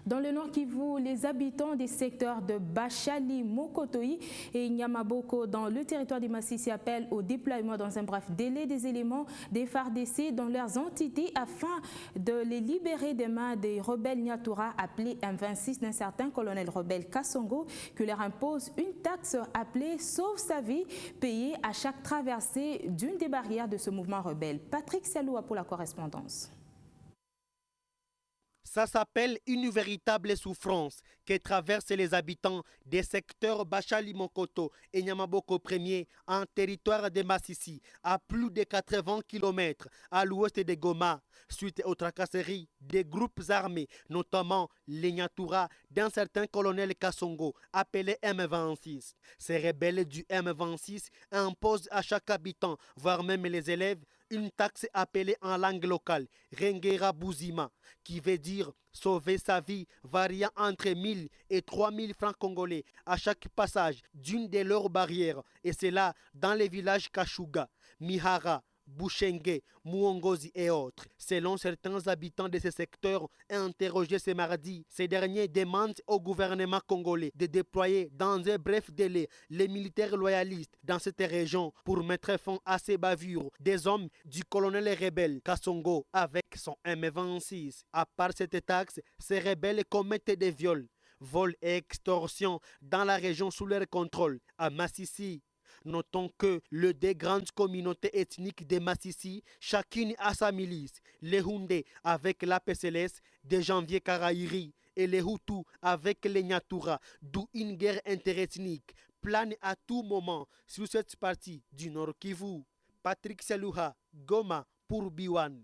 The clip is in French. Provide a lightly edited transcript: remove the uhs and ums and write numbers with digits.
Dans le Nord Kivu, les habitants des secteurs de Bachali, Mokotoi et Nyamaboko dans le territoire du Massissi appellent au déploiement dans un bref délai des éléments des FARDC dans leurs entités afin de les libérer des mains des rebelles Nyatura appelés M26 d'un certain colonel rebelle Kassongo qui leur impose une taxe appelée Sauve sa vie payée à chaque traversée d'une des barrières de ce mouvement rebelle. Patrick Saloua pour la correspondance. Ça s'appelle une véritable souffrance que traversent les habitants des secteurs Bachali Mokoto et Nyamaboko 1er en territoire de Massissi, à plus de 80 km à l'ouest de Goma, suite aux tracasseries des groupes armés, notamment les Nyatura d'un certain colonel Kassongo, appelé M26. Ces rebelles du M26 imposent à chaque habitant, voire même les élèves, une taxe appelée en langue locale, Rengera Bouzima, qui veut dire sauver sa vie, variant entre 1000 et 3000 francs congolais à chaque passage d'une de leurs barrières, et cela dans les villages Kashuga, Mihara, Bouchenge, Muongozi et autres. Selon certains habitants de ces secteurs interrogés ce mardi, ces derniers demandent au gouvernement congolais de déployer dans un bref délai les militaires loyalistes dans cette région pour mettre fin à ces bavures des hommes du colonel rebelle Kassongo avec son M26. À part cette taxe, ces rebelles commettent des viols, vols et extorsions dans la région sous leur contrôle. À Massissi, notons que les deux grandes communautés ethniques de Massissi, chacune a sa milice. Les Houndé avec la PCLS de Janvier Karaïri et les Hutus avec les Nyatura, d'où une guerre interethnique plane à tout moment sur cette partie du Nord Kivu. Patrick Selouha, Goma pour Biwan.